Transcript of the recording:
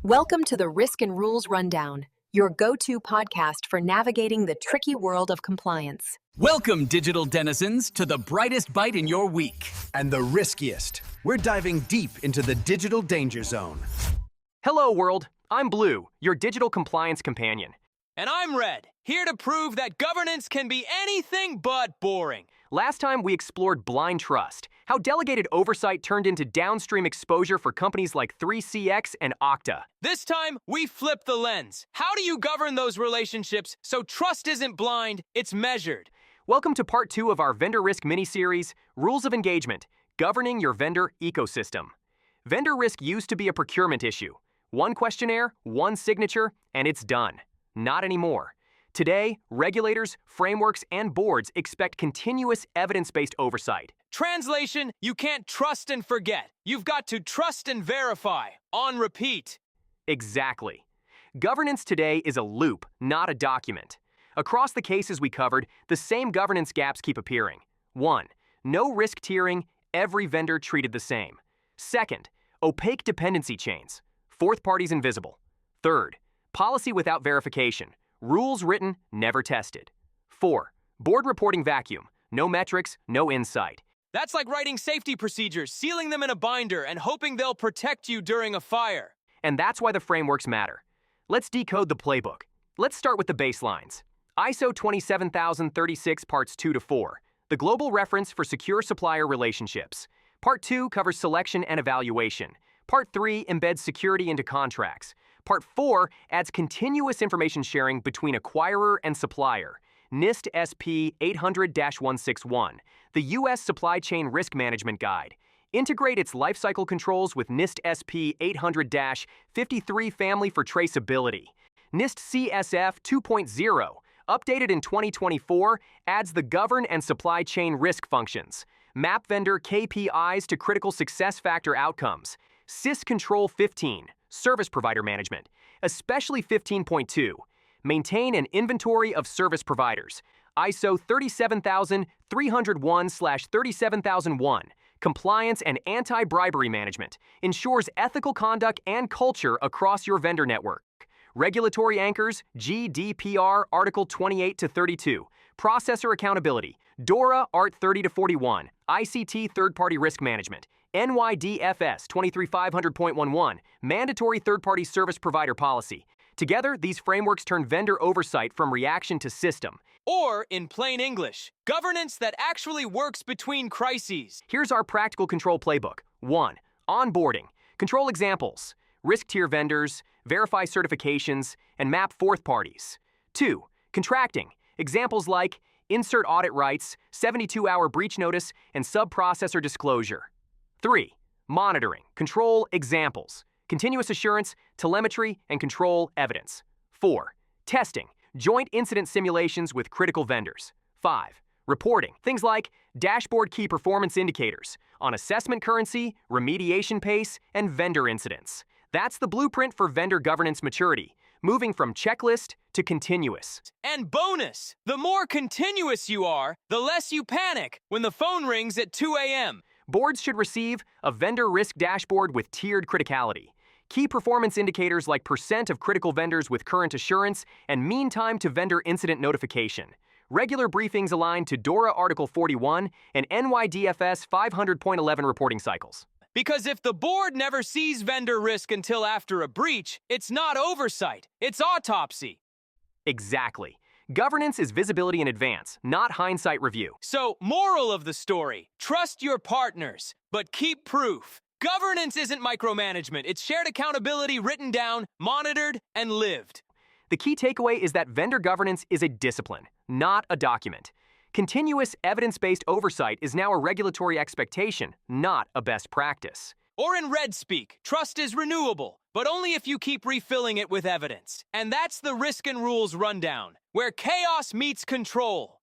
Welcome to the Risk and Rules Rundown, your go-to podcast for navigating the tricky world of compliance. Welcome, digital denizens, to the brightest bite in your week. And the riskiest. We're diving deep into the digital danger zone. Hello, world. I'm Blue, your digital compliance companion. And I'm Red, here to prove that governance can be anything but boring. Last time we explored blind trust, how delegated oversight turned into downstream exposure for companies like 3CX and Okta. This time, we flip the lens. How do you govern those relationships so trust isn't blind, it's measured? Welcome to part 2 of our vendor risk mini-series, Rules of Engagement, Governing Your Vendor Ecosystem. Vendor risk used to be a procurement issue. One questionnaire, one signature, and it's done. Not anymore. Today, regulators, frameworks, and boards expect continuous evidence-based oversight. Translation, you can't trust and forget. You've got to trust and verify, on repeat. Exactly. Governance today is a loop, not a document. Across the cases we covered, the same governance gaps keep appearing. 1. No risk tiering, every vendor treated the same. 2nd, opaque dependency chains. 4th parties invisible. 3rd, policy without verification. Rules written, never tested. 4. Board reporting vacuum. No metrics, no insight. That's like writing safety procedures, sealing them in a binder, and hoping they'll protect you during a fire. And that's why the frameworks matter. Let's decode the playbook. Let's start with the baselines. ISO 27036 Parts 2 to 4, the global reference for secure supplier relationships. Part 2 covers selection and evaluation. Part 3 embeds security into contracts. Part 4 adds continuous information sharing between acquirer and supplier. NIST SP 800-161, the U.S. Supply Chain Risk Management Guide. Integrate its lifecycle controls with NIST SP 800-53 family for traceability. NIST CSF 2.0, updated in 2024, adds the govern and supply chain risk functions. Map vendor KPIs to critical success factor outcomes. CIS Control 15, service provider management, especially 15.2. Maintain an inventory of service providers. ISO 37301/37001, compliance and anti-bribery management, ensures ethical conduct and culture across your vendor network. Regulatory anchors, GDPR Article 28 to 32, processor accountability, DORA Art 30 to 41, ICT third-party risk management, NYDFS 23500.11, mandatory third-party service provider policy. Together, these frameworks turn vendor oversight from reaction to system. Or, in plain English, governance that actually works between crises. Here's our practical control playbook. 1. Onboarding. Control examples. Risk tier vendors, verify certifications, and map 4th parties. 2. Contracting. Examples like insert audit rights, 72-hour breach notice, and sub-processor disclosure. 3. Monitoring. Control examples. Continuous assurance, telemetry, and control evidence. 4. Testing. Joint incident simulations with critical vendors. 5. Reporting. Things like dashboard key performance indicators on assessment currency, remediation pace, and vendor incidents. That's the blueprint for vendor governance maturity, moving from checklist to continuous. And bonus, the more continuous you are, the less you panic when the phone rings at 2 a.m. Boards should receive a vendor risk dashboard with tiered criticality. Key performance indicators like % of critical vendors with current assurance and mean time to vendor incident notification. Regular briefings aligned to DORA Article 41 and NYDFS 500.11 reporting cycles. Because if the board never sees vendor risk until after a breach, it's not oversight, it's autopsy. Exactly. Governance is visibility in advance, not hindsight review. So, moral of the story, trust your partners, but keep proof. Governance isn't micromanagement, it's shared accountability written down, monitored, and lived. The key takeaway is that vendor governance is a discipline, not a document. Continuous evidence-based oversight is now a regulatory expectation, not a best practice. Or in Red speak, trust is renewable, but only if you keep refilling it with evidence. And that's the Risk and Rules Rundown, where chaos meets control.